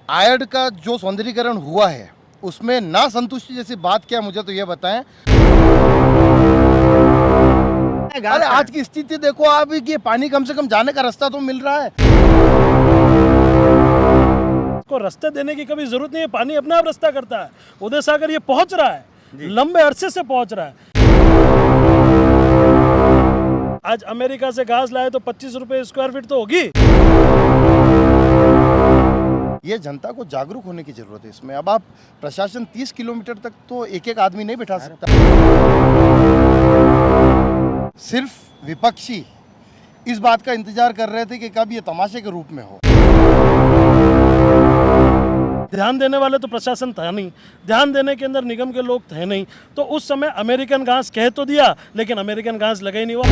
Eyed का जो सौंदर्यीकरण हुआ है उसमें ना संतुष्टि जैसी बात क्या, मुझे तो ये बताएं। अरे आज की स्थिति देखो आप कि पानी कम से कम जाने का रास्ता तो मिल रहा है। को रास्ते देने की कभी जरूरत नहीं है, पानी अपने आप रास्ता करता है। उदय सागर ये पहुंच रहा है, लंबे अरसे से पहुंच रहा है। आज अमेरिका से घास लाए तो 25 रुपए स्क्वायर फीट तो होगी। ये जनता को जागरूक होने की जरूरत है इसमें। अब आप प्रशासन 30 किलोमीटर तक तो एक एक आदमी नहीं बैठा सकता। सिर्फ विपक्षी इस बात का इंतजार कर रहे थे कि कब ये तमाशे के रूप में हो। ध्यान देने वाले तो प्रशासन था नहीं, ध्यान देने के अंदर निगम के लोग थे नहीं, तो उस समय अमेरिकन घास कह तो दिया लेकिन अमेरिकन घास लगा ही नहीं हुआ।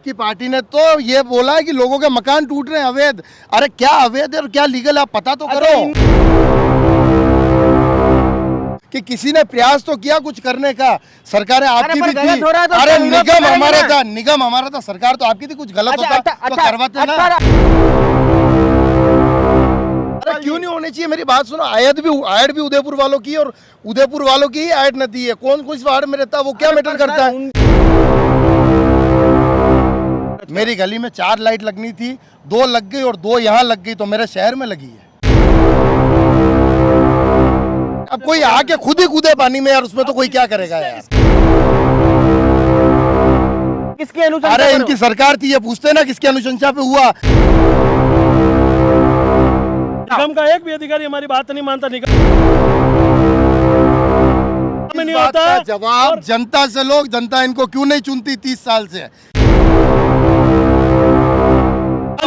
की पार्टी ने तो ये बोला है कि लोगों के मकान टूट रहे हैं अवैध। अरे क्या अवैध है और क्या लीगल है आप पता तो करो। कि किसी ने प्रयास तो किया कुछ करने का, सरकारें आपकी भी थी। अरे निगम हमारा था, सरकार तो आपकी थी, कुछ गलत होता तो करवाते ना। अरे क्यों नहीं होनी चाहिए, मेरी बात सुनो। आयड भी उदयपुर वालों की और उदयपुर वालों की ही आयड नदी है। कौन किस वार्ड में रहता है वो क्या मैटर करता है। मेरी गली में 4 लाइट लगनी थी, 2 लग गई और 2 यहाँ लग गई तो मेरे शहर में लगी है। अब कोई आके खुद ही कूदे पानी में यार, उसमें तो कोई क्या करेगा यार। किसकी अनुशंसा? अरे इनकी सरकार थी, ये पूछते ना किसकी अनुशंसा पे हुआ। निगम का एक भी अधिकारी हमारी बात नहीं मानता। निगम में नहीं होता जवाब जनता से लोग, जनता इनको क्यों नहीं चुनती 30 साल से।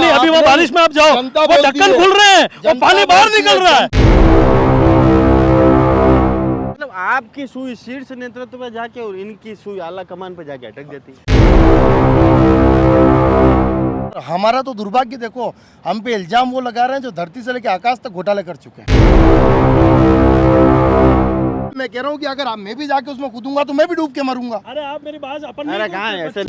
अभी वो बारिश में आप जाओ, वो ढक्कन खुल रहे हैं, वो पानी बाहर निकल रहा है। मतलब आपकी सुई शीर्ष नेतृत्व पे जाके और इनकी सुई आला कमान पे जाके अटक जाती है। हमारा तो दुर्भाग्य देखो, हम पे इल्जाम वो लगा रहे हैं जो धरती से लेकर आकाश तक घोटाले कर चुके हैं। मैं कह रहा हूँ कि अगर मैं भी जाके उसमें कूदूंगा तो मैं भी डूब के मरूंगा। अरे आप मेरी बात अपन अरे कहाँ है ऐसे?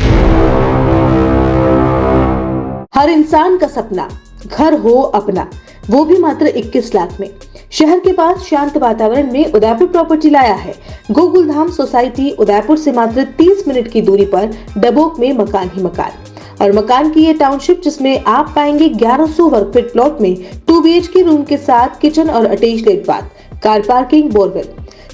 हर इंसान का सपना घर हो अपना, वो भी मात्र 21 लाख में। शहर के पास शांत वातावरण में उदयपुर प्रॉपर्टी लाया है। गोकुलधाम सोसाइटी उदयपुर से मात्र 30 मिनट की दूरी पर डबोक में मकान ही मकान। और मकान की ये टाउनशिप जिसमें आप पाएंगे 1100 वर्ग फीट प्लॉट में 2 BHK रूम के साथ किचन और attached bath, car parking, borewell,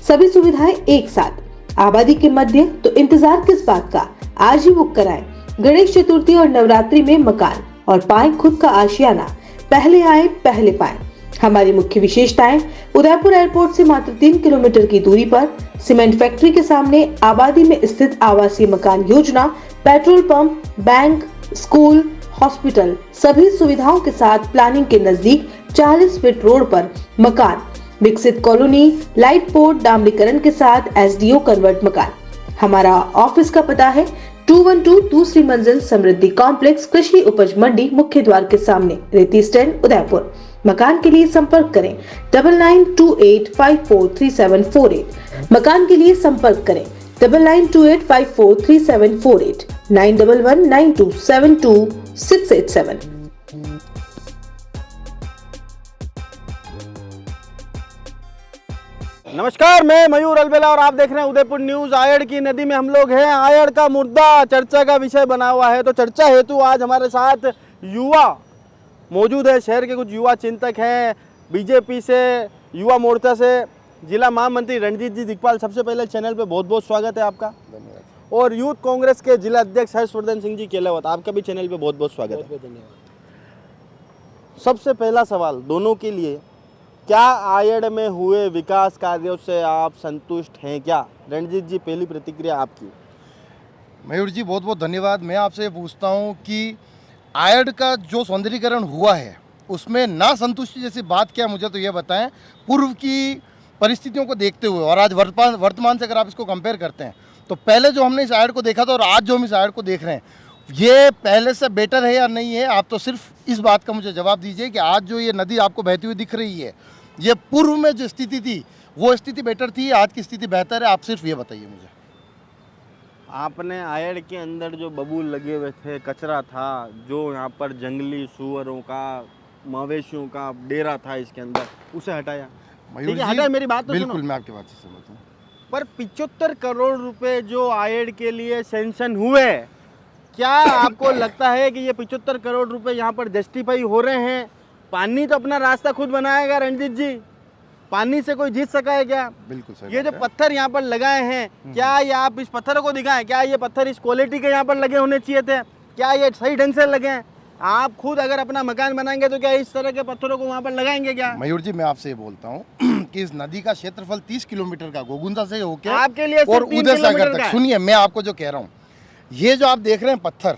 सभी सुविधाएं एक साथ। आबादी के मध्य, तो इंतजार किस बात का, आज ही बुक कराएं। गणेश चतुर्थी और नवरात्रि में मकान और पाएं खुद का आशियाना। पहले आए पहले पाएं। हमारी मुख्य विशेषताएं: उदयपुर एयरपोर्ट से मात्र 3 किलोमीटर की दूरी पर, सीमेंट फैक्ट्री के सामने आबादी में स्थित आवासीय मकान योजना, petrol pump, bank, school, hospital, सभी सुविधाओं के साथ प्लानिंग के नजदीक 40 फीट रोड पर मकान, विकसित कॉलोनी, लाइट पोर्ट, डामरीकरण के साथ SDO कन्वर्ट मकान। हमारा ऑफिस का पता है 212 दूसरी मंजिल, समृद्धि कॉम्प्लेक्स, कृषि उपज मंडी, मुख्य द्वार के सामने, रेती स्टैंड, उदयपुर। मकान के लिए संपर्क करें 9928543748। मकान के लिए संपर्क करें 9928543748, 9119272687। नमस्कार, मैं मयूर अलबेला और आप देख रहे हैं उदयपुर न्यूज। आयड की नदी में हम लोग हैं। आयड का मुद्दा चर्चा का विषय बना हुआ है, तो चर्चा हेतु आज हमारे साथ युवा मौजूद है। शहर के कुछ युवा चिंतक हैं। बीजेपी से, युवा मोर्चा से जिला महामंत्री रणजीत जी दिगपाल, सबसे पहले चैनल पे बहुत बहुत स्वागत है आपका। धन्यवाद। और यूथ कांग्रेस के जिला अध्यक्ष हर्षवर्धन सिंह जी केलावत, आपका भी चैनल पे बहुत बहुत स्वागत है। सबसे पहला सवाल दोनों के लिए, क्या आयड में हुए विकास कार्यों से आप संतुष्ट हैं क्या? रणजीत जी, पहली प्रतिक्रिया आपकी। मयूर जी बहुत बहुत धन्यवाद। मैं आपसे ये पूछता हूँ कि आयड का जो सौंदर्यीकरण हुआ है उसमें ना संतुष्टि जैसी बात क्या, मुझे तो ये बताएं। पूर्व की परिस्थितियों को देखते हुए और आज वर्तमान से अगर आप इसको कंपेयर करते हैं तो पहले जो हमने इस आयड को देखा था और आज जो हम इस आयड को देख रहे हैं, ये पहले से बेटर है या नहीं है? आप तो सिर्फ इस बात का मुझे जवाब दीजिए कि आज जो ये नदी आपको बहती हुई दिख रही है, ये पूर्व में जो स्थिति थी वो स्थिति बेटर थी, आज की स्थिति बेहतर है? आप सिर्फ ये बताइए मुझे। आपने आयड के अंदर जो बबूल लगे हुए थे, कचरा था, जो यहाँ पर जंगली सुअरों का मवेशियों का डेरा था इसके अंदर, उसे हटाया। मयूर ठीक है, जी, हटाया, मेरी बात तो सुनो। बिल्कुल मैं आपकी बात से सहमत हूँ। पर 75 करोड़ रुपए जो आयड के लिए सैंक्शन हुए, क्या आपको लगता है कि ये 75 करोड़ रुपए यहाँ पर जस्टिफाई हो रहे हैं? पानी तो अपना रास्ता खुद बनाएगा रंजीत जी, पानी से कोई जीत सका है क्या? बिल्कुल सही ये जो बात है। पत्थर यहाँ पर लगाए हैं, क्या ये आप इस पत्थर को दिखाएं? क्या ये पत्थर इस क्वालिटी के यहाँ पर लगे होने चाहिए थे? क्या ये सही ढंग से लगे हैं? आप खुद अगर अपना मकान बनाएंगे तो क्या इस तरह के पत्थरों को वहाँ पर लगाएंगे क्या? मयूर जी, मैं आपसे ये बोलता हूँ कि इस नदी का क्षेत्रफल 30 किलोमीटर का, गोगुंदा से होके आपके लिए और सिर्फ 3 उदय सागर किलोमीटर तक। का है। सुनिए, मैं आपको जो कह रहा हूँ, ये जो आप देख रहे हैं पत्थर,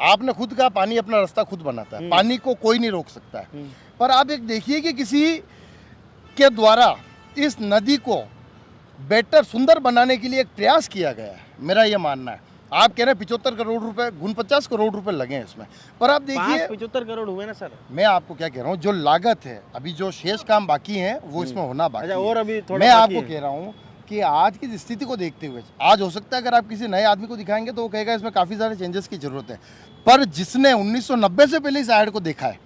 आपने खुद कहा पानी अपना रास्ता खुद बनाता है, पानी को कोई नहीं रोक सकता है। पर आप एक देखिए कि किसी के द्वारा इस नदी को बेटर, सुंदर बनाने के लिए एक प्रयास किया गया है, मेरा ये मानना है। आप कह रहे हैं 75 करोड़ रुपए, 49 करोड़ रुपए लगे हैं इसमें, पर आप देखिए 75 करोड़ हुए ना सर। मैं आपको क्या कह रहा हूँ, जो लागत है, अभी जो शेष काम बाकी है वो इसमें होना बाकी अच्छा, है। और अभी थोड़ा मैं बाकी आपको है। कह रहा हूँ कि आज की स्थिति को देखते हुए, आज हो सकता है अगर आप किसी नए आदमी को दिखाएंगे तो वो कहेगा इसमें काफ़ी सारे चेंजेस की जरूरत है, पर जिसने 1990 से पहले इस आयड को देखा है,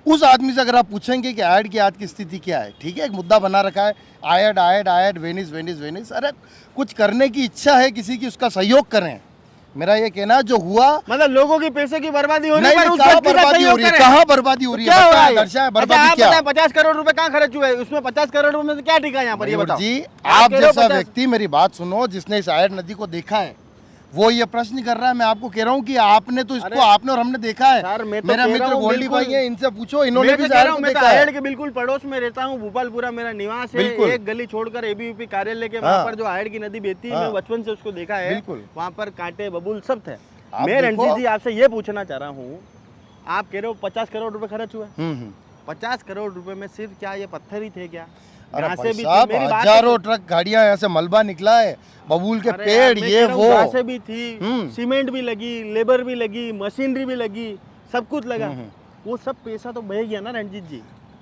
उस आदमी से अगर आप पूछेंगे कि आयड की आज की स्थिति क्या है, ठीक है, एक मुद्दा बना रखा है, आयड आयड आयड, वेनिस वेनिस वेनिस। अरे कुछ करने की इच्छा है किसी की, उसका सहयोग करें। मेरा ये कहना है, जो हुआ, मतलब लोगों की पैसे की बर्बादी हो रही नहीं, है, पर उस कहाँ व्यक्ति का बर्बादी हो सहयोग रही है, करें। कहाँ बर्बादी हो रही है, क्या हो रहा बताएं, है? दर्शाएं अच्छा, बर्बादी आप क्या। बताएं, 50 करोड़ रुपए कहाँ खर्च हुए? उसमें 50 करोड़ रुपए में से क्या टिका यहाँ पर, ये मयूर बताओ जी, आप आप कह रहे हो जैसा 50 व्यक्ति, मेरी बात सुनो, जिसने इस आयड नदी को देखा है, वो ये प्रश्न कर रहा है। मैं आपको कह रहा हूँ कि आपने तो इसको, आपने और हमने देखा है। सर, मैं तो मेरा कह रहा मित्र हूँ गोल्डी बिल्कुल। भाई है, इनसे पूछो, इन्होंने मैं भी तो इस कह आयड रहा को हूँ, मैं तो देखा है। आयड के बिल्कुल पड़ोस में रहता हूँ, भोपालपुरा मेरा निवास है। बिल्कुल। एक गली छोड़कर एबीवीपी कार्यालय के वहाँ हाँ। पर जो आयड की नदी बहती है, हाँ। मैं बचपन से उसको देखा है। बिल्कुल। वहाँ पर कांटे बबूल सब थे। आप मैं देखो। रणजीत जी आपसे ये पूछना चाह रहा हूँ, आप कह रहे हो 50 करोड़ रुपए खर्च हुए, 50 करोड़ रुपए में सिर्फ क्या ये पत्थर ही थे क्या? अरे घासें भाई भी थी, साहब, मेरी बात हजारों ट्रक गाड़ियां यहाँ से मलबा निकला है, बबूल के अरे पेड़, यार, मैं ये कह रहा हूँ, वो। घासें भी थी, सीमेंट भी लगी, लेबर भी लगी, मशीनरी भी लगी, सब कुछ लगा। वो सब पैसा तो बह गया ना रंजीत जी।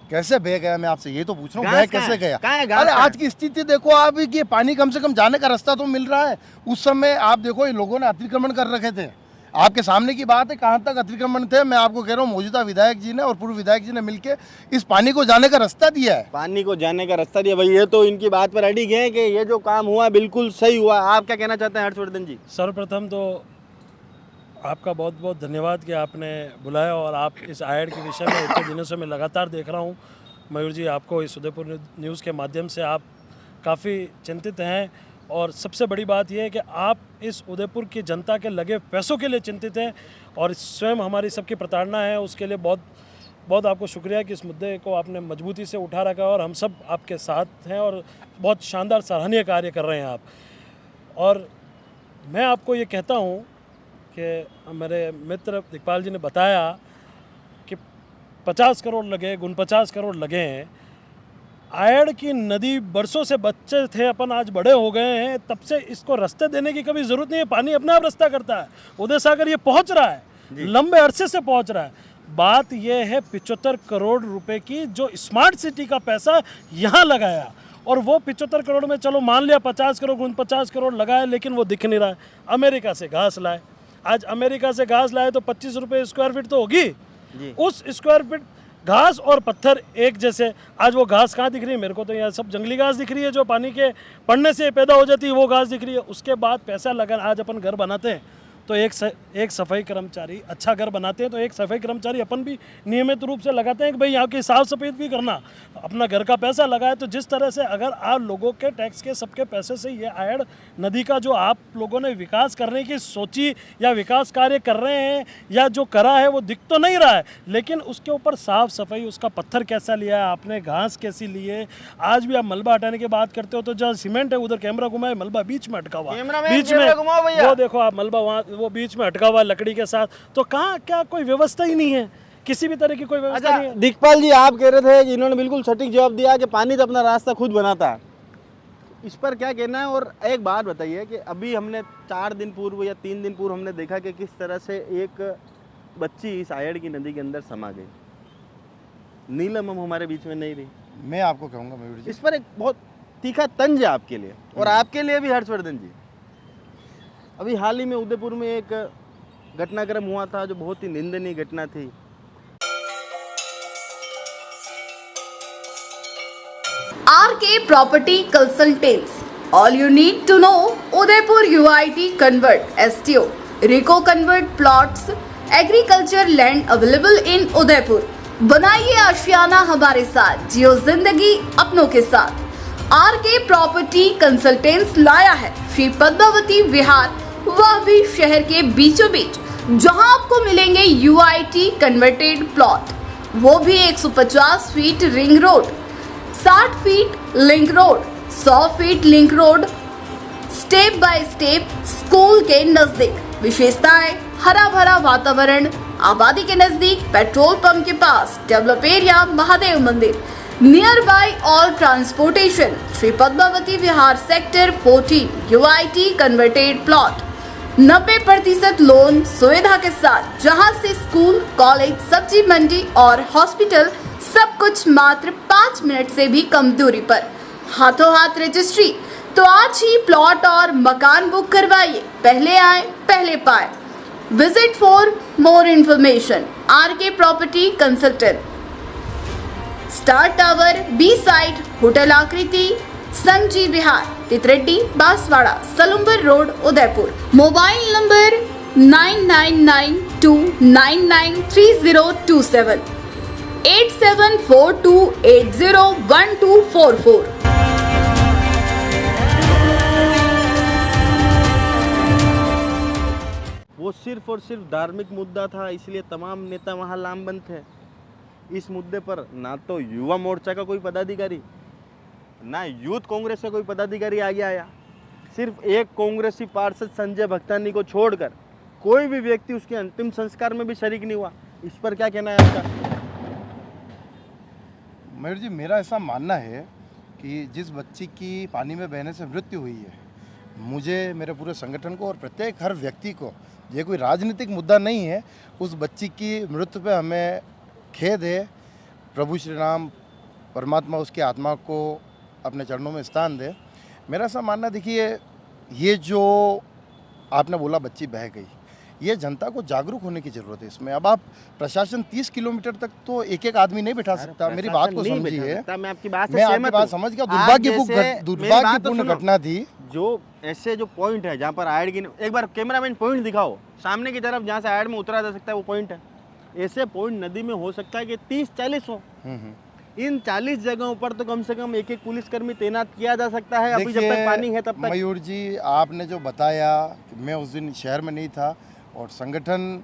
कैसे बह गया, मैं आपसे ये तो पूछ रहा हूँ, घास बह कहाँ कैसे है? गया? कहाँ है घास? अरे कहाँ आज की स्थिति देखो आप, कि पानी कम से कम जाने का रास्ता तो मिल रहा है। उस समय आप देखो, ये लोगों ने अतिक्रमण कर रखे थे, आपके सामने की बात है, कहाँ तक अतिक्रमण थे। मैं आपको कह रहा हूँ, मौजूदा विधायक जी ने और पूर्व विधायक जी ने मिलकर इस पानी को जाने का रास्ता दिया है। पानी को जाने का रास्ता दिया भाई, ये तो इनकी बात पर अड़ी गए कि ये जो काम हुआ बिल्कुल सही हुआ। आप क्या कहना चाहते हैं हर्षवर्धन जी? सर्वप्रथम तो आपका बहुत बहुत धन्यवाद कि आपने बुलाया, और आप इस आयड के विषय में इतने दिनों से मैं लगातार देख रहा हूँ मयूर जी, आपको इस उदयपुर न्यूज़ के माध्यम से आप काफ़ी चिंतित हैं, और सबसे बड़ी बात यह है कि आप इस उदयपुर की जनता के लगे पैसों के लिए चिंतित हैं, और स्वयं हमारी सबकी प्रताड़ना है, उसके लिए बहुत बहुत आपको शुक्रिया कि इस मुद्दे को आपने मजबूती से उठा रखा, और हम सब आपके साथ हैं, और बहुत शानदार सराहनीय कार्य कर रहे हैं आप। और मैं आपको ये कहता हूँ कि मेरे मित्र दिखपाल जी ने बताया कि 50 करोड़ लगे, 49 करोड़ लगे हैं। आयड की नदी बरसों से बच्चे थे अपन, आज बड़े हो गए हैं, तब से इसको रास्ते देने की कभी ज़रूरत नहीं है, पानी अपने आप रास्ता करता है। उदय सागर ये पहुंच रहा है, लंबे अरसे से पहुंच रहा है। बात यह है 75 करोड़ रुपए की, जो स्मार्ट सिटी का पैसा यहाँ लगाया, और वो 75 करोड़ में चलो मान लिया 50 करोड़ 49 करोड़ लगाए, लेकिन वो दिख नहीं रहा है। अमेरिका से घास लाए, आज अमेरिका से घास लाए तो 25 रुपये स्क्वायर फीट तो होगी। उस स्क्वायर फीट घास और पत्थर एक जैसे, आज वो घास कहाँ दिख रही है? मेरे को तो यहाँ सब जंगली घास दिख रही है, जो पानी के पड़ने से पैदा हो जाती है, वो घास दिख रही है। उसके बाद पैसा लगा, आज अपन घर बनाते हैं तो एक सफाई कर्मचारी, अच्छा घर बनाते हैं तो एक सफाई कर्मचारी अपन भी नियमित रूप से लगाते हैं कि भाई यहाँ की साफ सफाई भी करना, अपना घर का पैसा लगाए। तो जिस तरह से अगर आप लोगों के टैक्स के सबके पैसे से ये आयड नदी का जो आप लोगों ने विकास करने की सोची या विकास कार्य कर रहे हैं या जो करा है, वो दिख तो नहीं रहा है, लेकिन उसके ऊपर साफ सफाई, उसका पत्थर कैसा लिया है आपने, घास कैसी ली है। आज भी आप मलबा हटाने की बात करते हो तो जहाँ सीमेंट है उधर कैमरा घुमाए, मलबा बीच में अटका हुआ, बीच में वो देखो आप मलबा वहाँ वो बीच में अटका हुआ लकड़ी के साथ। तो कहाँ क्या कोई व्यवस्था ही नहीं है, किसी भी तरह की कोई व्यवस्था नहीं है। दिखपाल जी, आप कह रहे थे कि इन्होंने बिल्कुल सटीक जवाब दिया कि पानी तो अपना रास्ता खुद बनाता है, इस पर क्या कहना है? और एक बात बताइए कि अभी हमने 4 दिन पूर्व या 3 दिन पूर्व हमने देखा कि किस तरह से एक बच्ची इस आयड की नदी के अंदर समा गई, नीलम हमारे बीच में नहीं रही। मैं आपको कहूँगा मयूर जी, इस पर एक बहुत तीखा तंज है आपके लिए और आपके लिए भी हर्षवर्धन जी। अभी हाल ही में उदयपुर में एक घटनाक्रम हुआ था जो बहुत ही निंदनीय घटना थी। RK Property Consultants. All you need to know, Udaipur UIT Convert STO, Rico Convert Plots, Agriculture Land available in Udaipur. बनाइए आशियाना हमारे साथ, जियो जिंदगी अपनों के साथ। RK Property Consultants लाया है श्री पद्मावती विहार, वह भी शहर के बीचों बीच, जहां आपको मिलेंगे UIT कन्वर्टेड प्लॉट, वो भी 150 feet ring road, 60 feet link road, 100 feet link road, step by step school के नजदीक। विशेषताएं: हरा भरा वातावरण, आबादी के नजदीक, पेट्रोल पंप के पास, डेवलप एरिया, महादेव मंदिर, near by all transportation, Shri Padmavati Vihar sector 14, UIT converted plot, 90% loan सुविधा के साथ, जहां से स्कूल, कॉलेज, सब्जी मंडी और हॉस्पिटल सब कुछ मात्र 5 मिनट से भी कम दूरी पर, हाथों हाथ रजिस्ट्री। तो आज ही प्लॉट और मकान बुक करवाइए, पहले आए पहले पाए। Visit for more information RK property consultant, star tower, B side, hotel Akriti, Sanji Vihar, Titardi, Banswara, Salumbar road, Udaipur. Mobile number 9992993027, 8742801244। वो सिर्फ और सिर्फ धार्मिक मुद्दा था, इसलिए तमाम नेता वहाँ लामबंद थे। इस मुद्दे पर ना तो युवा मोर्चा का कोई पदाधिकारी, ना यूथ कांग्रेस का कोई पदाधिकारी आगे आया। सिर्फ एक कांग्रेसी पार्षद संजय भक्तानी को छोड़कर कोई भी व्यक्ति उसके अंतिम संस्कार में भी शरीक नहीं हुआ। इस पर क्या कहना है आपका? मयूर जी, मेरा ऐसा मानना है कि जिस बच्ची की पानी में बहने से मृत्यु हुई है, मुझे, मेरे पूरे संगठन को और प्रत्येक हर व्यक्ति को, ये कोई राजनीतिक मुद्दा नहीं है, उस बच्ची की मृत्यु पे हमें खेद है। प्रभु श्री राम परमात्मा उसकी आत्मा को अपने चरणों में स्थान दे। मेरा ऐसा मानना, देखिए, ये जो आपने बोला बच्ची बह गई, ये जनता को जागरूक होने की ज़रूरत है इसमें। अब आप प्रशासन 30 किलोमीटर तक तो एक एक आदमी नहीं बिठा सकता, मेरी बात को समझिए। मैं आपकी बात मैं आपकी बात समझ गया। दुर्भाग्यपूर्ण घटना थी। जो ऐसे जो पॉइंट है जहाँ पर आयड की, एक बार कैमरामैन पॉइंट दिखाओ सामने की तरफ, जहाँ से आयड में उतरा जा सकता है, वो पॉइंट है। ऐसे पॉइंट नदी में हो सकता है कि 30-40 हो। इन 40 जगहों पर तो कम से कम एक एक पुलिसकर्मी तैनात किया जा सकता है। अभी जब तक पानी है तब तक। मयूर जी, आपने जो बताया, मैं उस दिन शहर में नहीं था और संगठन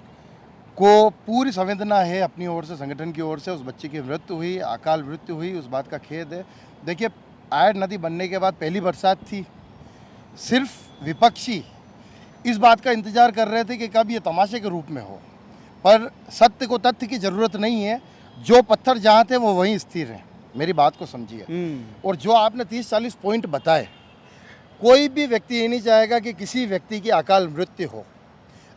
को पूरी संवेदना है अपनी ओर से, संगठन की ओर से। उस बच्ची की मृत्यु हुई, अकाल मृत्यु हुई, उस बात का खेद है। देखिए, आयड नदी बनने के बाद पहली बरसात थी। सिर्फ विपक्षी इस बात का इंतजार कर रहे थे कि कब ये तमाशे के रूप में हो, पर सत्य को तथ्य की ज़रूरत नहीं है। जो पत्थर जहाँ थे वो वहीं स्थिर हैं, मेरी बात को समझिए। और जो आपने 30-40 पॉइंट बताए, कोई भी व्यक्ति ये नहीं चाहेगा कि किसी व्यक्ति की अकाल मृत्यु हो।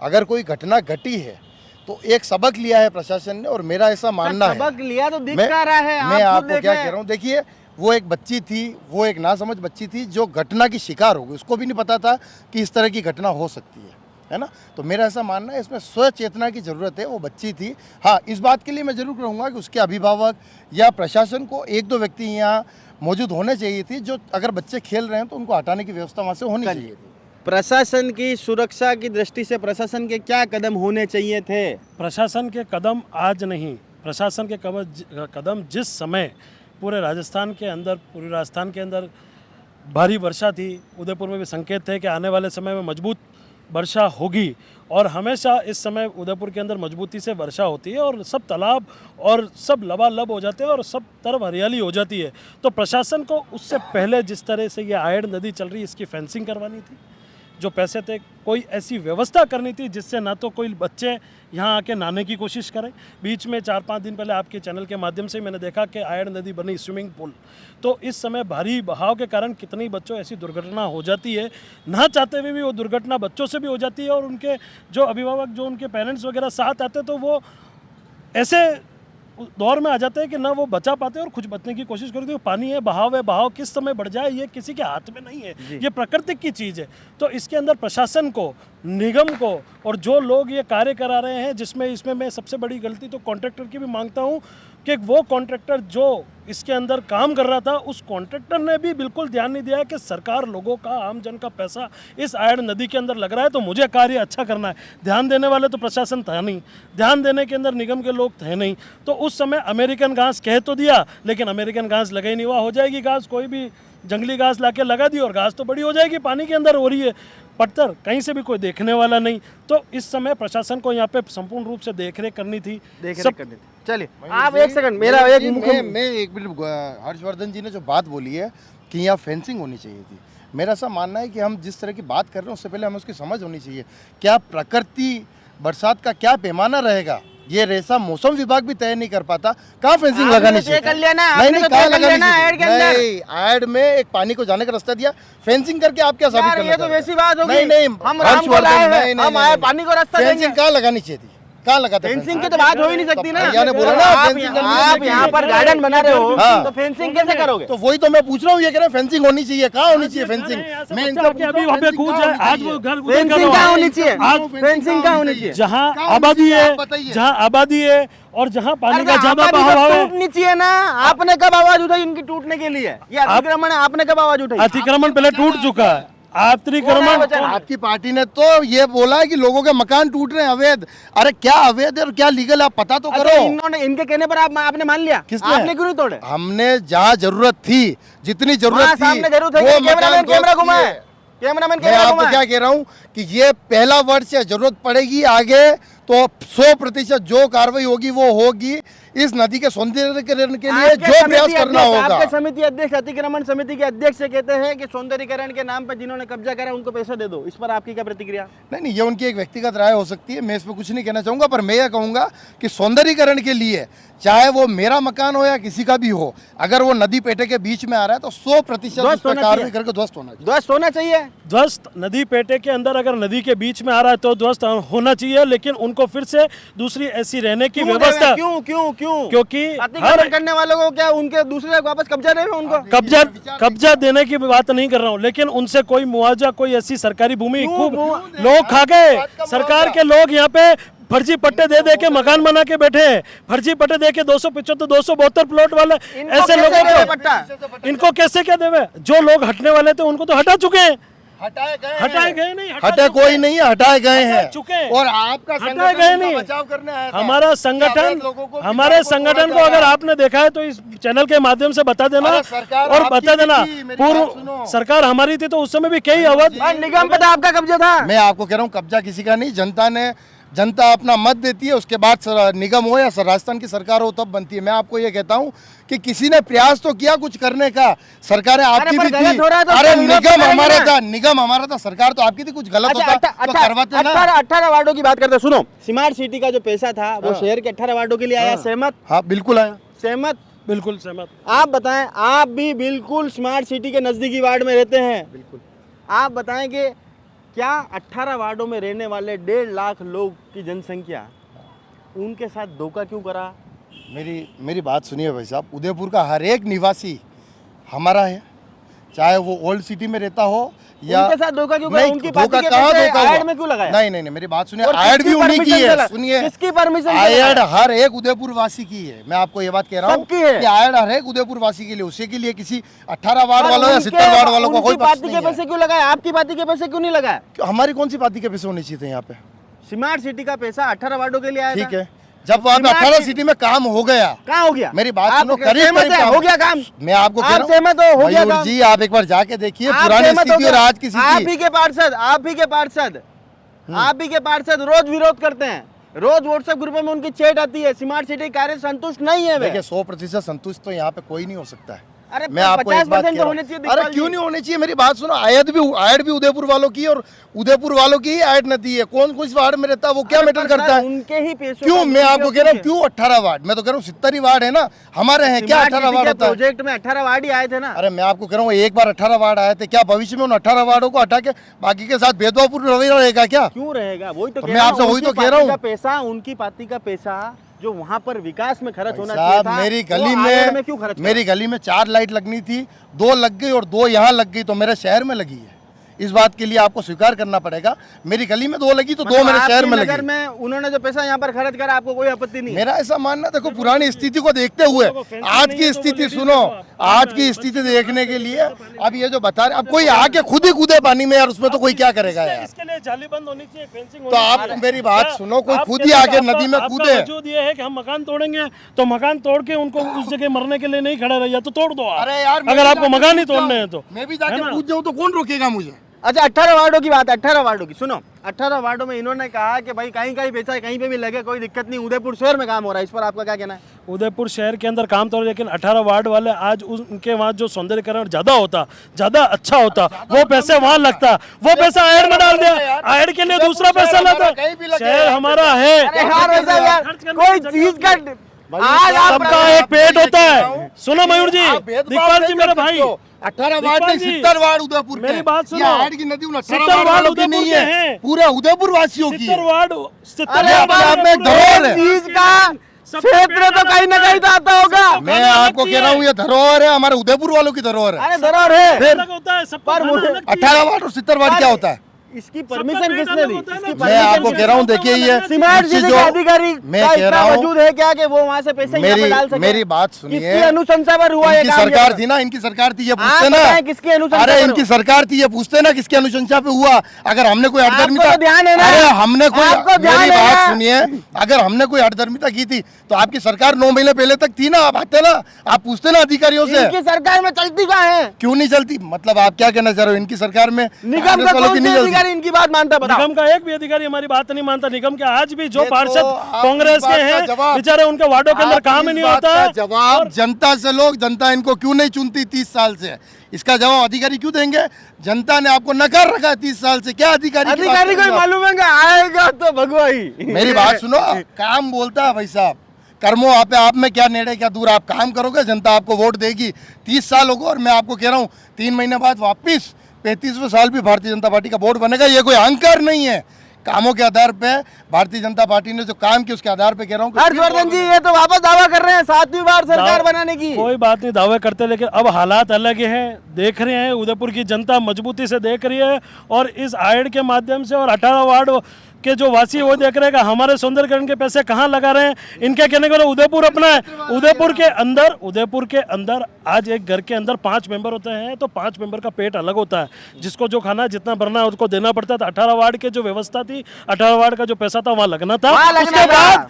अगर कोई घटना घटी है तो एक सबक लिया है प्रशासन ने, और मेरा ऐसा मानना है। सबक लिया तो दिख रहा है। मैं आपको क्या कह रहा हूँ, देखिए, वो एक बच्ची थी, वो एक नासमझ बच्ची थी जो घटना की शिकार हो गई। उसको भी नहीं पता था कि इस तरह की घटना हो सकती है ना। तो मेरा ऐसा मानना है, इसमें स्व चेतना की ज़रूरत है। वो बच्ची थी। हाँ, इस बात के लिए मैं ज़रूर कहूँगा कि उसके अभिभावक या प्रशासन को 1-2 व्यक्ति यहाँ मौजूद होने चाहिए थी, जो अगर बच्चे खेल रहे हैं तो उनको हटाने की व्यवस्था वहाँ से होनी चाहिए थी। प्रशासन की सुरक्षा की दृष्टि से प्रशासन के क्या कदम होने चाहिए थे? प्रशासन के कदम आज नहीं, प्रशासन के कदम जिस समय पूरे राजस्थान के अंदर भारी वर्षा थी, उदयपुर में भी संकेत थे कि आने वाले समय में मजबूत वर्षा होगी, और हमेशा इस समय उदयपुर के अंदर मजबूती से वर्षा होती है और सब तालाब और सब लबालब हो जाते हैं और सब तरफ हरियाली हो जाती है। तो प्रशासन को उससे पहले जिस तरह से ये आयड नदी चल रही है, इसकी फेंसिंग करवानी थी। जो पैसे थे, कोई ऐसी व्यवस्था करनी थी जिससे ना तो कोई बच्चे यहाँ आके नहाने की कोशिश करें। बीच में 4-5 दिन पहले आपके चैनल के माध्यम से मैंने देखा कि आयड नदी बनी स्विमिंग पूल, तो इस समय भारी बहाव के कारण कितनी बच्चों ऐसी दुर्घटना हो जाती है, ना चाहते हुए भी वो दुर्घटना बच्चों से भी हो जाती है। और उनके जो अभिभावक, जो उनके पेरेंट्स वगैरह साथ आते, तो वो ऐसे दौर में आ जाते हैं कि ना वो बचा पाते हैं और कुछ बचने की कोशिश करते हैं। पानी है, बहाव किस समय बढ़ जाए ये किसी के हाथ में नहीं है, ये प्राकृतिक की चीज़ है। तो इसके अंदर प्रशासन को, निगम को, और जो लोग ये कार्य करा रहे हैं, इसमें मैं सबसे बड़ी गलती तो कॉन्ट्रैक्टर की भी मांगता हूँ कि वो कॉन्ट्रैक्टर जो इसके अंदर काम कर रहा था, उस कॉन्ट्रैक्टर ने भी बिल्कुल ध्यान नहीं दिया कि सरकार लोगों का, आम जन का पैसा इस आयड नदी के अंदर लग रहा है, तो मुझे कार्य अच्छा करना है। ध्यान देने वाले तो प्रशासन था नहीं, ध्यान देने के अंदर निगम के लोग थे नहीं। तो उस समय अमेरिकन घास कह तो दिया, लेकिन अमेरिकन घास लगा ही नहीं हुआ। हो जाएगी घास, कोई भी जंगली घास लाके लगा दी और घास तो बड़ी हो जाएगी, पानी के अंदर हो रही है, पत्थर कहीं से भी कोई देखने वाला नहीं। तो इस समय प्रशासन को यहाँ पे संपूर्ण रूप से देखरेख करनी थी, देखरेख करनी थी। चलिए आप एक सेकंड, मेरा एक मैं एक मिनट, हर्षवर्धन जी ने जो बात बोली है कि यहाँ फेंसिंग होनी चाहिए थी, मेरा ऐसा मानना है कि हम जिस तरह की बात कर रहे हैं उससे पहले हमें उसकी समझ होनी चाहिए। क्या प्रकृति बरसात का क्या पैमाना रहेगा, ये रेसा मौसम विभाग भी तय नहीं कर पाता। कहाँ फेंसिंग लगानी चाहिए? कर लिया ना, नहीं नहीं, आपने तो कहाँ तय कर लिया लगानी ना ऐड के अंदर। चाहिए? नहीं, ऐड में एक पानी को जाने का रास्ता दिया, फेंसिंग करके आप क्या साबित यार करना ये तो चाहते हैं? वैसी बात होगी। नहीं नहीं, हम राम को लाए हैं, हम आए पानी को रास्ता देंगे। फेंसिंग कहाँ लगानी चाहिए थी? कहाँ लगाते? फेंसिंग की तो बात हो ही नहीं सकती ना। भैया ने बोला ना, फेंसिंग करनी आप चाहिए। यहाँ पर गार्डन बना रहे हो, हाँ। तो फेंसिंग कैसे करोगे? तो वही तो मैं पूछ रहा हूँ, ये कह रहे हैं फेंसिंग होनी चाहिए, कहाँ होनी चाहिए फेंसिंग? मैं इनका अभी वहाँ पे कूद जाए, आज वो घर उधर फेंसिंग करो। कहाँ होनी चाहिए? आज फेंसिंग कहाँ होनी चाहिए? जहाँ कहाँ होनी आबादी चाहिए? है, आप बताइए। जहाँ आबादी है और जहाँ पानी का अरे ज्यादा आबादी बहाव तो है, टूटनी चाहिए ना। आपने कब आवाज उठाई इनकी टूटने के लिए? ये अतिक्रमण है, आपने कब आवाज उठाई? अतिक्रमण पहले टूट चुका है। अतिक्रमण आपकी पार्टी ने तो ये बोला है कि लोगों के मकान टूट रहे हैं अवैध। अरे क्या अवैध है और क्या लीगल है, आप पता तो अच्छा, करो। इन्होंने, इनके कहने पर आपने मान लिया? किसने? आपने क्यों नहीं तोड़े? हमने जहाँ जरूरत थी, जितनी वहाँ जरूरत थी, सामने जरूर थे, वो कैमरामैन मकान कैमरा ध्वस्त घुमाए, किए। कैमरामैन मैं कैमरा आपको घुमाए। क्या कह रहा हूँ कि ये पहला वर्ष है, जरूरत पड़ेगी आगे तो 100% जो कार्रवाई होगी वो होगी। इस नदी के सौंदर्यीकरण के लिए आपके जो प्रयास समिति करना अध्यक्ष, होगा। आपके समिति अध्यक्ष, अतिक्रमण समिति के अध्यक्ष से कहते हैं कि सौंदर्यीकरण के नाम पर जिन्होंने कब्जा करा उनको पैसा दे दो। इस पर आपकी क्या प्रतिक्रिया? नहीं, ये उनकी एक व्यक्तिगत राय हो सकती है, मैं इस पर कुछ नहीं कहना चाहूंगा। पर मैं ये कहूंगा कि सौंदर्यीकरण के लिए, चाहे वो मेरा मकान हो या किसी का भी हो, अगर वो नदी पेटे के बीच में आ रहा है तो 100% उस पर कार्रवाई करके ध्वस्त होना चाहिए। ध्वस्त होना चाहिए। ध्वस्त नदी पेटे के अंदर अगर नदी के बीच में आ रहा है तो ध्वस्त होना चाहिए, लेकिन उनको फिर से दूसरी ऐसी रहने की व्यवस्था, क्यों क्यों क्यों? क्योंकि अतिक्रमण करने वालों को क्या उनके दूसरे वापस कब्जा देवे उनको? कब्जा देने की बात नहीं कर रहा हूँ, लेकिन उनसे कोई मुआवजा, कोई ऐसी सरकारी भूमि क्यों खूब मुआ- लोग खा गए। सरकार के लोग यहाँ पे फर्जी पट्टे दे के मकान बना के बैठे हैं। फर्जी पट्टे दे के 275 272 प्लॉट वाले इनको ऐसे कैसे लोगों देवे को, पट्टा? इनको कैसे क्या देवे? जो लोग हटने वाले थे उनको तो हटा चुके हैं। हटाए गए नहीं, हटे कोई नहीं है, हटाए गए हैं चुके हैं। और आपका हटाए संगठन गए उनका नहीं। बचाव करने आया था। हमारा संगठन, हमारे संगठन को अगर आपने देखा है तो इस चैनल के माध्यम से बता देना अरे सरकार और आपकी बता देना। थी, मेरी बात पूर्व सुनो। सरकार हमारी थी तो उस समय भी कई अवध और निगम पे तो आपका कब्जा था। मैं आपको कह रहा हूँ कब्जा किसी का नहीं, जनता अपना मत देती है, उसके बाद निगम हो या राजस्थान की सरकार हो तब बनती है। मैं आपको ये कहता हूँ कि किसी ने प्रयास तो किया कुछ करने का, सरकारें आपकी पर भी गलत थी। हो रहा है तो अरे उसका विरोध निगम करेंगे हमारा ना। था, निगम हमारा था, सरकार तो आपकी थी, कुछ गलत होता तो करवाते ना। 18 वार्डों की बात करते हैं। सुनो, स्मार्ट सिटी का जो पैसा था वो शहर के 18 वार्डों के लिए आया। सहमत? हाँ बिल्कुल आया। सहमत? बिल्कुल सहमत। आप बताएं, आप भी बिल्कुल स्मार्ट सिटी के नजदीकी वार्ड में रहते हैं। बिल्कुल। आप बताएं कि क्या 18 वार्डों में रहने वाले 1.5 लाख लोग की जनसंख्या, उनके साथ धोखा क्यों करा? मेरी बात सुनिए भाई साहब, उदयपुर का हर एक निवासी हमारा है, चाहे वो ओल्ड सिटी में रहता हो या उनके साथ धोखा क्यों करा? नहीं, उनकी धोखा पार्टी के कहाँ पैसे धोखा हुआ? आयड में क्यों लगाया? नहीं, मेरी बात सुनिए, और आयड भी किसकी उन्हीं की परमिशन है। से सुनिए, किसकी परमिशन से आयड लगाया? हर एक उदयपुर वासी की है। मैं आपको ये बात कह रहा हूँ सबकी है। कि आयड हर एक उदयपुर वासी के लिए, उसी के लिए किसी 18 वार्ड पर वालों या उनके- 70 वार्ड वालों का कोई उनकी पक्ष पार्टी नहीं के है। पैसे क्यों लगाए? आपकी पार्टी के पैसे क्यों नहीं लगाए? हमारी कौन सी पार्टी के पैसे होने चाहिए थे यहाँ पे? स्मार्ट सिटी का पैसा 18 वार्डों के लिए आया ठीक था। है, जब वहाँ पे स्मार्ट 18 सिटी- सिटी में काम हो गया, कहाँ हो गया? मेरी बात आप सुनो, सहमत करीब हैं? हो गया काम? मैं आपको कह आप रहा सहमत हो? हो गया मयूर काम? जी, आप एक बार जाके देखिए आप पुरानी सहमत हो स्थिति और क्या? आज की आप स्थिति। ही के पार्षद, आप ही के पार्षद, आप ही के पार्षद रोज विरोध करते हैं। रोज व्हाट्सएप ग्रुप में उनकी चैट आती है, स्मार्ट सिटी कार्य संतुष्ट नहीं है वे। देखिए 100% संतुष्ट तो यहाँ पे कोई नहीं हो सकता है। अरे मैं आपको एक बात 50% कह तो रहा होने हूँ। चाहिए। अरे दिखपाल क्यों जी। नहीं होने चाहिए? मेरी बात सुनो, आयड भी उदयपुर वालों की और उदयपुर वालों की ही आयड नदी है। कौन किस वार्ड में रहता है वो क्या अरे मैटर पर करता सर, है? उनके ही पैसों क्यों? का मैं आपको दुरुपयोग कह रहा हूँ कीजिए। क्यों 18 वार्ड? मैं तो कह रहा हूँ 70 ही वार्ड है ना, हमारे हैं क्या? स्मार्ट 18 सिटी वार्ड के होता है? प्रोजेक्ट में 18 वार्ड ही आए थे ना। अरे मैं आपको कह रहा हूँ एक बार 18 वार्ड आए थे, क्या भविष्य में उन 18 वार्डों को हटा के बाकी के साथ भेदभावपूर्ण रवैया रहेगा क्या? क्यों रहेगा? वही तो तो कह मैं रहा आपसे हूं, वही तो उनकी कह रहा पार्टी हूं। का पैसा, उनकी पार्टी का पैसा जो वहाँ पर विकास में खर्च होना साहब, चाहिए था, मेरी वो गली आयड में क्यों खर्च मेरी गली में 4 लाइट लगनी थी, 2 लग गई और 2 यहाँ लग गई तो मेरे शहर में लगी है। इस बात के लिए आपको स्वीकार करना पड़ेगा। मेरी गली में 2 लगी तो 2 मतलब मेरे शहर में आपके नगर लगी। में उन्होंने जो पैसा यहाँ पर खर्च करा आपको कोई आपत्ति नहीं है? मेरा ऐसा मानना, देखो पुरानी स्थिति को देखते हुए आज की स्थिति सुनो, आज की स्थिति देखने के लिए अब ये जो बता रहे, अब कोई आके खुद ही कूदे पानी में यार, उसमें तो कोई क्या करेगा यार। इसके लिए जाली बंद होनी चाहिए, फेंसिंग तो आप मेरी बात सुनो, कोई खुद ही आके नदी में कूदे। वजूद ये है कि हम मकान तोड़ेंगे तो मकान तोड़ के उनको उस जगह मरने के लिए नहीं खड़ा रहिए, तो तोड़ दो आप। अरे यार, मैं अगर भी आपको जाके मकान ही कूद तोड़ने जाऊं, हैं तो मैं भी जाके कूद जाऊं तो कौन रोकेगा मुझे? अच्छा 18 वार्डों की बात है, 18 वार्डों की सुनो, 18 वार्डों में इन्होंने कहा कि भाई कहीं कहीं पैसा कहीं पे भी लगे कोई दिक्कत नहीं, उदयपुर शहर में काम हो रहा है, इस पर आपका क्या कहना है? उदयपुर शहर के अंदर काम तो, लेकिन 18 वार्ड वाले आज उनके वहाँ जो सौंदर्यीकरण ज्यादा होता, ज्यादा अच्छा होता, वो पैसे वहाँ लगता, वो पैसा आयड में डाल दिया, आयड के लिए दूसरा पैसा लाता। शहर हमारा है, अरे यार ऐसा यार कोई चीज का आज आप सबका एक पेट होता है। सुनो मयूर जी, दिक्पाल जी मेरे भाई, 18 वार्ड नहीं, 70 वार्ड उदयपुर मेरी के। बात सुनो, ये हाइड की नदी 18 70 वार्ड वालों की उदयपुर नहीं के है, हैं। पूरे उदयपुर वासियों की 70 है। वार्ड, अरे अपने आप में एक धरोहर है। चीज का क्षेत्र तो कहीं ना कहीं तो आता होगा। मैं आपको कह रहा हूँ ये धरोहर है, हमारे उदयपुर वालों की धरोहर है। अरे धरोहर है, फिर होता है सब, पर मुझे 18 वार्ड और 70 वार्ड क्या होता है? इसकी परमिशन किसने दी? इसकी मैं आपको कह रहा हूँ, देखिए ये सीमांत मुझसे जिले जो के अधिकारी मैं का कह इतना रहा हूँ, वजूद है क्या कि वो वहाँ से पैसे यहाँ पे डाल सके? मेरी बात सुनिए, किसकी अनुशंसा पर हुआ ये इनकी काम? सरकार थी ना, इनकी सरकार थी, ये आप पूछते बताएं ना। किसकी अनुशंसा अरे पर इनकी हुआ? सरकार थी, ये पूछते ना किसकी अनुशंसा पे हुआ। अगर हमने कोई आपको हठधर्मिता, तो ध्यान है ना? अरे हमने कोई, आपको ध्यान मेरी है बात ना? सुनिए, अगर हमने कोई हठधर्मिता की थी तो आपकी सरकार 9 महीने पहले तक थी ना, आप आते ना, आप पूछते ना अधिकारियों से। इनकी सरकार में चलती कहाँ है? क्यों नहीं चलती? मतलब आप क्या कहना चाह रहे हो? इनकी सरकार में निगम कांग्रेस का वालों कौन की सा नहीं चलती? अधिकारी इनकी बात मानता है? बताओ। निगम का एक भी अधिकारी हमारी बात नहीं मानता। निगम के आज भी जो ये तो पार्षद आप कांग्रेस इस बात के का हैं जवाब- बेचारे, उनके वार्डों के अंदर आप काम ही इस नहीं बात होता का है। जवाब जनता से लोग, जनता इनको क्यों नहीं चुनती 30 साल से, इसका जवाब अधिकारी क्यों देंगे? जनता ने आपको नकार रखा है 30 साल से, क्या अधिकारी की बात अधिकारी कर रहे को हो आप? मालूम है कि आएगा तो भगवाई। मेरी बात सुनो, काम बोलता है भाई साहब, कर्मों आप में क्या नेड़े क्या दूर, आप काम करोगे जनता आपको वोट देगी। 30 साल होगा और मैं आपको कह रहा हूँ 3 महीने बाद वापिस 35वें साल भी भारतीय जनता पार्टी का वोट बनेगा। ये कोई अहंकार नहीं है, कामों के आधार पे भारतीय जनता पार्टी ने जो काम किया उसके आधार पे कह रहा हूँ। हर्षवर्धन जी ये तो वापस दावा कर रहे हैं 7वीं बार सरकार बनाने की। कोई बात नहीं, दावे करते, लेकिन अब हालात अलग हैं। देख रहे हैं उदयपुर की जनता मजबूती से देख रही है, और इस आयड के माध्यम से और 18 वार्ड के जो वासी वो देख रहे हैं कि हमारे सौंदर्यीकरण के पैसे कहाँ लगा रहे हैं। इनके कहने को उदयपुर अपना है, उदयपुर के अंदर आज एक घर के अंदर 5 मेंबर होते हैं, तो 5 मेंबर का पेट अलग होता है, जिसको जो खाना जितना भरना है उसको देना पड़ता है। तो 18 वार्ड के जो व्यवस्था थी, 18 वार्ड का जो पैसा था वहाँ लगना था, उसके बाद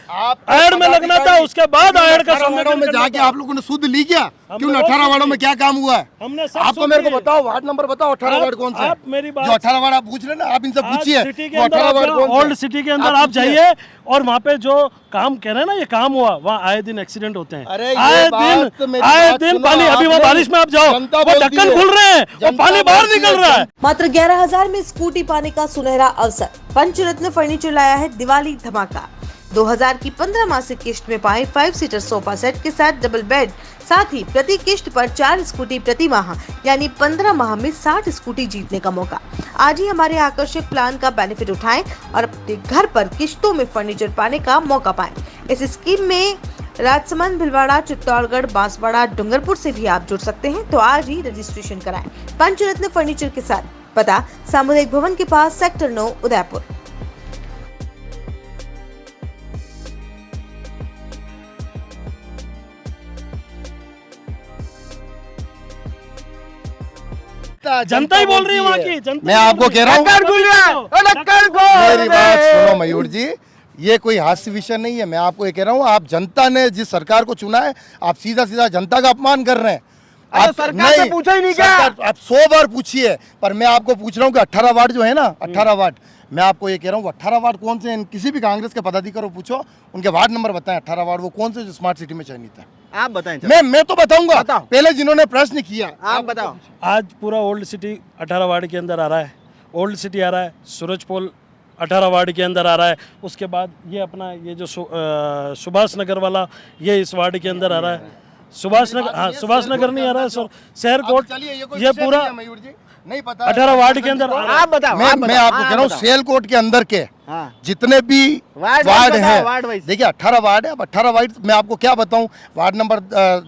आयड में लगना था, उसके बाद आयड का वार्डों में जाके आप लोगों ने शुद्ध ली क्या? क्यों 18 वार्डों में क्या काम हुआ है? हमने सब आप तो सुन मेरे को लिए। बताओ, वार्ड नंबर बताओ, 18 वार्ड कौन सा है? आप मेरी बात, जो 18 वार्ड आप पूछ रहे ना, आप इनसे पूछिए सिटी के वो अंदर 18 वार्ड कौन सा है? ओल्ड सिटी के अंदर आप पूछिए। जाइए और वहाँ पे जो काम कह रहे हैं ना, ये काम हुआ, वहाँ आए दिन एक्सीडेंट होते हैं। अरे ये आए बात तो मेरी आए बात दिन सुनो, पानी, अभी वहाँ आपने बारिश में आप जाओ, जनता वो बोलती ढक्कन है। खुल रहे हैं और जनता पानी बाहर बोलती है, निकल रहा है। मात्र 11,000 में स्कूटी पाने का सुनहरा अवसर। पंचरत्न फर्नीचर लाया है दिवाली धमाका। 2000 की 15 मासिक किश्त में पाए 5 सीटर सोफा सेट के साथ डबल बेड, साथ ही प्रति किश्त पर 4 स्कूटी प्रति माह, यानी 15 माह में 60 स्कूटी जीतने का मौका। आज ही हमारे आकर्षक प्लान का बेनिफिट उठाएं और अपने घर पर किश्तों में फर्नीचर पाने का मौका पाएं। इस स्कीम में राजसमंद, भिलवाड़ा, चित्तौड़गढ़, बांसवाड़ा, डूंगरपुर से भी आप जुड़ सकते हैं, तो आज ही रजिस्ट्रेशन कराएं। पंचरत्न फर्नीचर के साथ, पता सामुदायिक भवन के पास, सेक्टर 9, उदयपुर। जनता ही बोल रही है वहाँ की, जनता मैं आपको कह रहा हूँ, ढक्कन खुल रहा है, ओ ढक्कन खोल मेरी बात सुनो मयूर जी, ये कोई हास्य विषय नहीं है। मैं आपको ये कह रहा हूँ, आप जनता ने जिस सरकार को चुना है, आप सीधा सीधा जनता का अपमान कर रहे हैं। अरे सरकार से पूछा ही नहीं क्या? आप 100 बार पूछिए, पर मैं आपको पूछ रहा हूँ कि 18 वार्ड जो है ना, 18 वार्ड, मैं आपको ये कह रहा हूँ 18 वार्ड कौन से हैं? किसी भी कांग्रेस के पदाधिकारी को पूछो, उनके वार्ड नंबर बताएं। 18 वार्ड वो कौन से जो स्मार्ट सिटी में चयनित है? आप बताएं। मैं तो बताऊंगा, बताओ। पहले जिन्होंने प्रश्न किया आप बताओ। आज पूरा ओल्ड सिटी 18 वार्ड के अंदर आ रहा है, ओल्ड सिटी आ रहा है, सूरजपोल 18 वार्ड के अंदर आ रहा है, उसके बाद ये अपना ये जो सुभाष नगर वाला ये इस वार्ड के अंदर आ रहा है, सुभाष नगर, हाँ सुभाष नगर नहीं आ रहा है सर, शहर कोर्ट, चलिए ये विषय पूरा नहीं है, मयूर जी नहीं पता 18 वार्ड के अंदर आप बताओ, मैं आपको कह रहा हूँ सेल कोर्ट के अंदर के हाँ। जितने भी वार्ड वार्ड बताओ, हैं, वार्ड वाइज। देखिए 18 वार्ड है। अब 18 वार्ड मैं आपको क्या बताऊं, वार्ड नंबर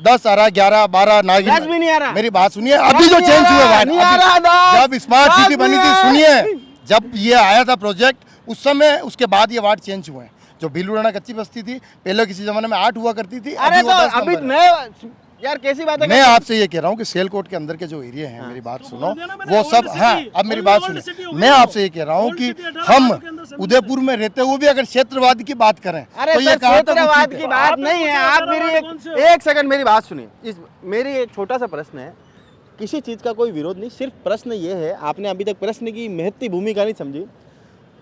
10 आ रहा है, 11, 12 नागिन, 10 भी नहीं आ रहा। मेरी बात सुनिए, अभी जो नहीं चेंज आ हुए रहा, वार्ड, नहीं आ रहा, जब स्मार्ट सिटी बनी थी, नहीं। सुनिए, जब ये आया था प्रोजेक्ट उस समय, उसके बाद ये वार्ड चेंज हुए हैं। जो भीलुड़ाना कच्ची बस्ती थी पहले किसी जमाने में 8 हुआ करती थी, अरे अभी वो तो 10 अभी नंबर है। नए यार कैसी बात है, मैं आपसे ये कह रहा हूँ कि सेल कोर्ट के अंदर के जो एरिया हैं, मेरी बात सुनो, वो सब, हाँ अब मेरी बात सुनो, मैं आपसे ये कह रहा हूँ कि हम उदयपुर में रहते हुए भी अगर क्षेत्रवाद की बात करें अरे तो ये सर कहा तो क्षेत्रवाद की बात आप नहीं है। पूछे आप 18 मेरी वार्ड कौन से हो? एक सेकंड मेरी बात सुनिए। मेरी एक छोटा सा प्रश्न है, किसी चीज का कोई विरोध नहीं, सिर्फ प्रश्न ये है, आपने अभी तक प्रश्न की महत्वपूर्ण भूमिका नहीं समझी।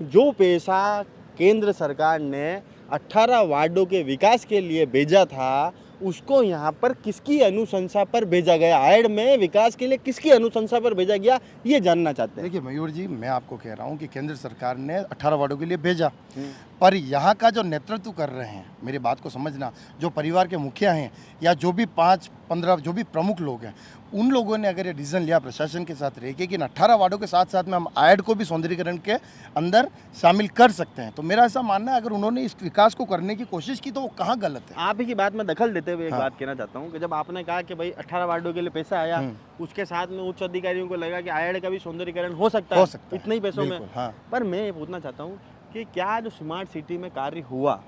जो पैसा केंद्र सरकार ने 18 वार्डों के विकास के लिए भेजा था, उसको यहाँ पर किसकी अनुशंसा पर भेजा गया, आयड में विकास के लिए किसकी अनुशंसा पर भेजा गया, ये जानना चाहते हैं। देखिए मयूर जी, मैं आपको कह रहा हूँ कि केंद्र सरकार ने 18 वार्डों के लिए भेजा, पर यहाँ का जो नेतृत्व कर रहे हैं, मेरी बात को समझना, जो परिवार के मुखिया हैं या जो भी 5-15 जो भी प्रमुख लोग हैं, उन लोगों ने अगर ये डिसीजन लिया प्रशासन के साथ रह के कि इन 18 वार्डों के साथ साथ में हम आयड को भी सौंदर्यीकरण के अंदर शामिल कर सकते हैं, तो मेरा ऐसा मानना है अगर उन्होंने इस विकास को करने की कोशिश की तो वो कहाँ गलत है। आप ही की बात में दखल देते हुए एक हाँ। बात कहना चाहता हूँ कि जब आपने कहा कि भाई 18 वार्डों के लिए पैसा आया, उसके साथ में उच्च अधिकारियों को लगा कि आयड का भी सौंदर्यीकरण हो सकता है इतने ही पैसों में, बिल्कुल, हाँ। पर मैं ये पूछना चाहता हूँ कि क्या जो स्मार्ट सिटी में कार्य हुआ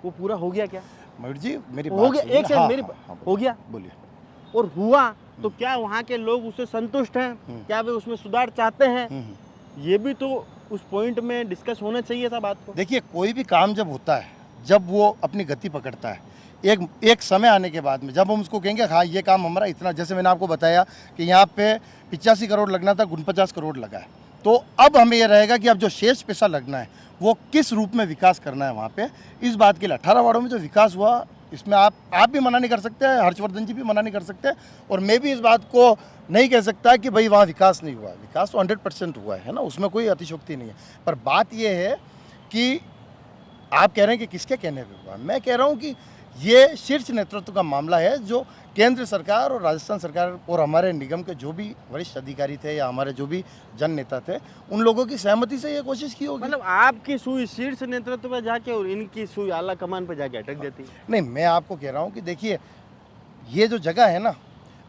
वो पूरा हो गया क्या? मयूर जी मेरी हो बात गया, सुनिए। एक सेकंड हाँ, मेरी हाँ, हाँ, हो गया बोलिए। और हुआ तो क्या वहाँ के लोग उससे संतुष्ट हैं? क्या वे उसमें सुधार चाहते हैं? ये भी तो उस पॉइंट में डिस्कस होना चाहिए था बात को। देखिए कोई भी काम जब होता है, जब वो अपनी गति पकड़ता है, एक समय आने के बाद में जब हम उसको कहेंगे हाँ ये काम हमारा इतना, जैसे मैंने आपको बताया कि यहाँ पे 85 करोड़ लगना था, 49 करोड़ लगा है, तो अब हमें ये रहेगा कि अब जो शेष पैसा लगना है वो किस रूप में विकास करना है वहाँ पे। इस बात के लिए 18 वार्डों में जो विकास हुआ, इसमें आप भी मना नहीं कर सकते, हर्षवर्धन जी भी मना नहीं कर सकते, और मैं भी इस बात को नहीं कह सकता कि भाई वहाँ विकास नहीं हुआ। विकास तो 100% हुआ है ना, उसमें कोई अतिशयोक्ति नहीं है। पर बात ये है कि आप कह रहे हैं कि किसके कहने पे हुआ, मैं कह रहा हूँ कि ये शीर्ष नेतृत्व का मामला है, जो केंद्र सरकार और राजस्थान सरकार और हमारे निगम के जो भी वरिष्ठ अधिकारी थे या हमारे जो भी जन नेता थे, उन लोगों की सहमति से ये कोशिश की होगी। मतलब आपकी सुई शीर्ष नेतृत्व पे जाके और इनकी सुई आला कमान पे जाके अटक जाती है। नहीं, मैं आपको कह रहा हूँ कि देखिए ये जो जगह है ना,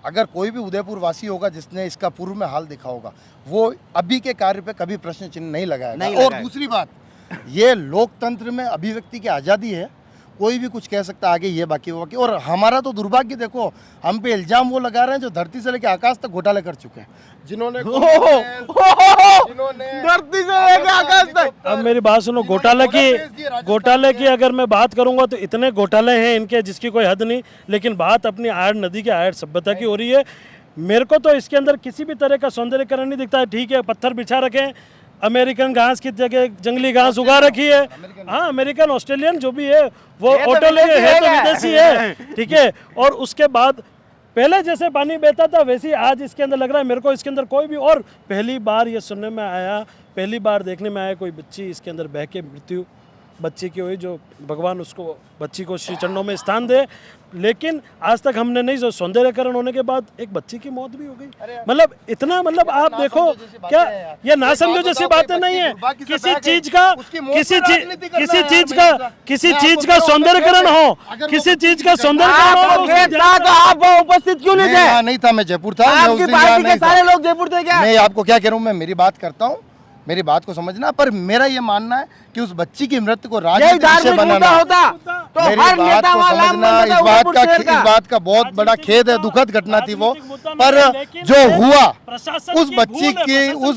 अगर कोई भी उदयपुर वासी होगा जिसने इसका पूर्व में हाल देखा होगा, वो अभी के कार्य पे कभी प्रश्न चिन्ह नहीं लगाएगा। और दूसरी बात, ये लोकतंत्र में अभिव्यक्ति की आज़ादी है, कोई भी कुछ कह सकता है, आगे ये बाकी वो बाकी। और हमारा तो दुर्भाग्य देखो, हम पे इल्जाम वो लगा रहे हैं जो धरती से लेकर आकाश तक घोटाले कर चुके हैं, जिन्होंने धरती से लेकर आकाश तक। अब मेरी बात सुनो, घोटाले की अगर मैं बात करूंगा तो इतने घोटाले हैं इनके जिसकी कोई हद नहीं, लेकिन बात अपनी आयड नदी के आयड सभ्यता की हो रही है। मेरे को तो इसके अंदर किसी भी तरह का सौंदर्यीकरण नहीं दिखता है। ठीक है, पत्थर बिछा रखे, अमेरिकन घास की जगह जंगली घास उगा रखी है, हाँ अमेरिकन ऑस्ट्रेलियन जो भी है वो ऑटो लेके है तो विदेशी है, ठीक है। और उसके बाद पहले जैसे पानी बहता था वैसे ही आज इसके अंदर लग रहा है मेरे को इसके अंदर कोई भी। और पहली बार ये सुनने में आया, पहली बार देखने में आया कोई बच्ची इसके अंदर बह के मृत्यु बच्ची की हुई, जो भगवान उसको बच्ची को श्री चरणों में स्थान दे। लेकिन आज तक हमने नहीं, जो सौंदर्यकरण होने के बाद एक बच्ची की मौत भी हो गई। मतलब इतना, मतलब आप देखो क्या ये ना समझो जैसी बातें नहीं है। किसी चीज का सौंदर्यकरण हो, किसी चीज का सौंदर्यकरण आप उपस्थित क्यों नहीं थे? नहीं था, मैं जयपुर था। आपकी पार्टी के सारे लोग जयपुर थे क्या? मैं आपको क्या कह रहा हूँ, मैं मेरी बात करता हूँ, मेरी बात को समझना। पर मेरा ये मानना है कि उस बच्ची की मृत्यु को राजनीतिक विषय बनाना होता तो मेरी हर बात नेता को वाला समझना, मन में इस बात का बहुत बड़ा खेद है, दुखद घटना थी वो। पर जो हुआ उस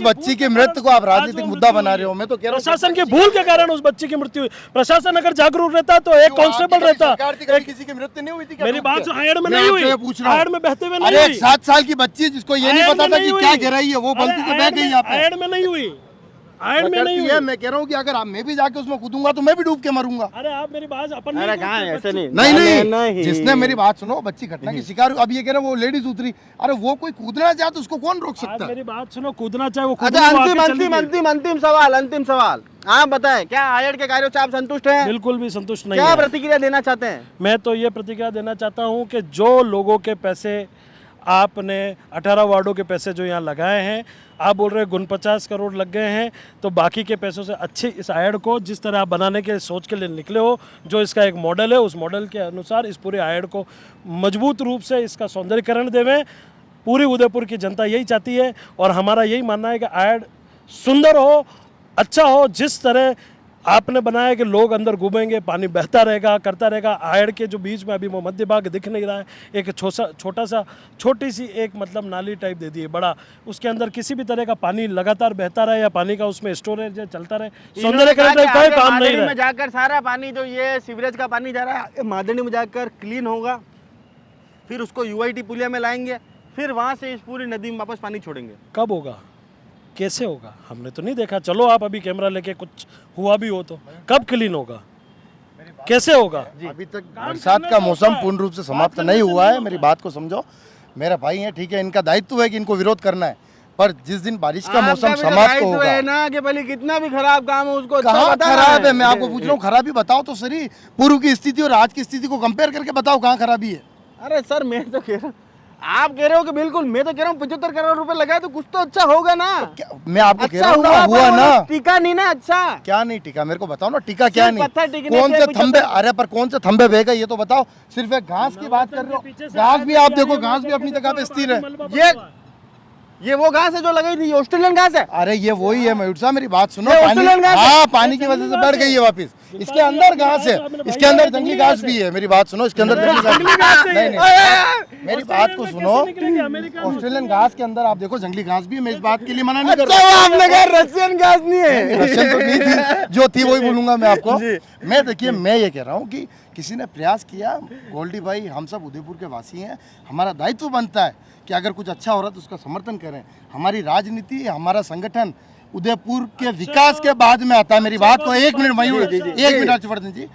बच्ची की मृत्यु को आप राजनीतिक मुद्दा बना रहे हो। मैं तो कह रहा हूँ प्रशासन की भूल के कारण उस बच्ची की मृत्यु हुई। प्रशासन अगर जागरूक रहता तो एक कांस्टेबल रहता। किसी की मृत्यु नहीं हुई थी? मेरी बात सुन, आयड में नहीं हुई, पूछ रहा आयड में बहते हुए नहीं अरे हुई। 7 साल की बच्ची जिसको ये नहीं पता था कि क्या गिर रही है, वो गलती से बह गई यहाँ पे। आयड में नहीं हुई, आयड में नहीं प्रकृति हुई। है, मैं कह रहा हूँ कि अगर मैं भी जाके उसमें कूदूंगा तो मैं भी डूब के मरूंगा। अरे आप मेरी बात अपन अरे कहाँ है, ऐसे नहीं नहीं, जिसने मेरी बात सुनो, बच्ची घटना की शिकार, अब ये कह रहे वो लेडीज उतरी, अरे वो कोई कूदना चाहे तो उसको कौन रोक आज सकता है? मेरी बात सुनो, कूदना चाहे वो अच्छा, अंतिम सवाल आप बताएं, क्या आयड के कार्यों से आप संतुष्ट हैं? बिल्कुल भी संतुष्ट नहीं क्या है। प्रतिक्रिया देना चाहते हैं? मैं तो ये प्रतिक्रिया देना चाहता हूँ कि जो लोगों के पैसे आपने 18 वार्डों के पैसे जो यहाँ लगाए हैं, आप बोल रहे हैं 49 करोड़ लग गए हैं, तो बाकी के पैसों से अच्छी इस आयड को जिस तरह आप बनाने के सोच के लिए निकले हो, जो इसका एक मॉडल है, उस मॉडल के अनुसार इस पूरे आयड को मजबूत रूप से इसका सौंदर्यीकरण देवें। पूरी उदयपुर की जनता यही चाहती है और हमारा यही मानना है कि आयड सुंदर हो, अच्छा हो, जिस तरह आपने बनाया कि लोग अंदर घूमेंगे, पानी बहता रहेगा, करता रहेगा। आयड के जो बीच में अभी वो मध्य भाग दिख नहीं रहा है, एक छोटी सी एक मतलब नाली टाइप दे दी है बड़ा, उसके अंदर किसी भी तरह का पानी लगातार बहता रहे या पानी का उसमें स्टोरेज चलता रहे, सौंदर्यीकरण का कोई काम नहीं मादड़ी रहा में जाकर सारा पानी जो ये सीवरेज का पानी जा रहा है मादड़ी में जाकर क्लीन होगा, फिर उसको यूआईटी पुलिया में लाएंगे, फिर वहां से इस पूरी नदी में वापस पानी छोड़ेंगे। कब होगा, कैसे होगा, हमने तो नहीं देखा। चलो आप अभी कैमरा लेके कुछ हुआ भी हो तो कब क्लीन होगा, कैसे होगा? अभी तक बरसात का मौसम पूर्ण रूप से समाप्त नहीं हुआ है, मेरी बात को समझो। मेरा भाई है, ठीक है, इनका दायित्व है कि इनको विरोध करना है, पर जिस दिन बारिश का मौसम समाप्त होगा है ना कि भले कितना भी खराब काम हो उसको अच्छा कहाँ बताना खराब है, मैं आपको पूछ रहा हूँ, खराबी बताओ तो सही। पूर्व की स्थिति और आज की स्थिति को कंपेयर करके बताओ कहाँ खराबी है। अरे सर, मैं तो कह रहा हूँ, आप कह रहे हो कि बिल्कुल, मैं तो कह रहा हूँ 75 करोड़ रुपए लगाए तो कुछ तो अच्छा होगा ना। मैं आपको कह रहा हूँ ना, हुआ हुआ ना, टीका नहीं ना अच्छा। क्या नहीं टीका, मेरे को बताओ ना, टीका क्या सिर्फ पत्थर नहीं, टिकने कौन से से 75 थंबे, अरे पर कौन से थंबे बह गए ये तो बताओ। सिर्फ एक घास की बात कर रहे हो, घास भी आप देखो, घास भी अपनी जगह पे स्थिर है। ये वो घास है जो लगाई थी, ऑस्ट्रेलियन घास है। अरे ये वही है मयूर साहब, मेरी बात सुनो, ये पानी, ऑस्ट्रेलियन घास है। हाँ, पानी की वजह से बढ़ गई है वापस। इसके अंदर घास है, इसके अंदर जंगली घास भी है, मेरी बात सुनो, इसके अंदर जंगली घास नहीं, मेरी बात को सुनो, ऑस्ट्रेलियन घास के अंदर आप देखो जंगली घास भी है, मैं इस बात के लिए मना नहीं कर रहा। आपने कहा रशियन घास नहीं है। रशियन तो नहीं थी, जो थी वही बोलूंगा मैं आपको। मैं देखिए, मैं ये कह रहा हूँ कि किसी ने प्रयास किया, गोल्डी भाई, हम सब उदयपुर के वासी हैं, हमारा दायित्व बनता है कि अगर कुछ अच्छा हो रहा है तो उसका समर्थन करें। हमारी राजनीति, हमारा संगठन उदयपुर के विकास के बाद में आता है। मेरी बात को एक मिनट मयूर, एक मिनट हर्षवर्धन जी,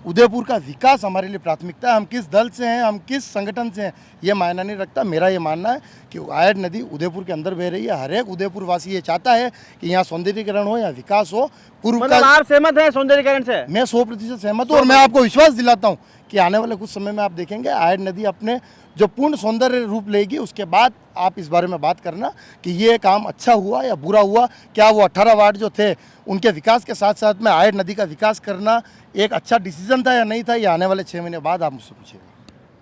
उदयपुर का विकास हमारे लिए प्राथमिकता है। हम किस दल से हैं, हम किस संगठन से हैं, ये मायना नहीं रखता। मेरा ये मानना है कि आयड नदी उदयपुर के अंदर बह रही है, हर एक उदयपुर वासी ये चाहता है कि यहाँ सौंदर्यीकरण हो या विकास हो। पूर्व मतलब का आप सहमत हैं सौंदर्यीकरण से? मैं 100% सहमत हूँ और मैं आपको विश्वास दिलाता हूँ कि आने वाले कुछ समय में आप देखेंगे आयड नदी अपने जो पूर्ण सौंदर्य रूप लेगी, उसके बाद आप इस बारे में बात करना कि ये काम अच्छा हुआ या बुरा हुआ। क्या वो 18 वार्ड जो थे उनके विकास के साथ साथ में आयड नदी का विकास करना एक अच्छा डिसीजन था या नहीं था, ये आने वाले 6 महीने बाद आप मुझसे पूछिएगा।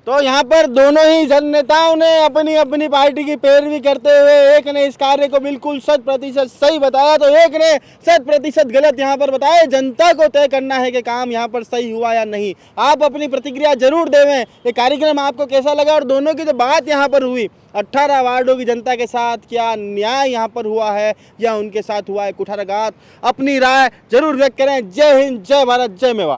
तो यहाँ पर दोनों ही जन नेताओं ने अपनी अपनी पार्टी की पैरवी करते हुए एक ने इस कार्य को बिल्कुल 100% सही बताया तो एक ने 100% गलत यहाँ पर बताया। जनता को तय करना है कि काम यहाँ पर सही हुआ या नहीं। आप अपनी प्रतिक्रिया जरूर देवें, ये कार्यक्रम आपको कैसा लगा और दोनों की जो बात यहाँ पर हुई 18 वार्डों की जनता के साथ क्या न्याय यहाँ पर हुआ है या उनके साथ हुआ है कुठाराघात, अपनी राय जरूर व्यक्त करें। जय हिंद, जय भारत, जय मेवाड़।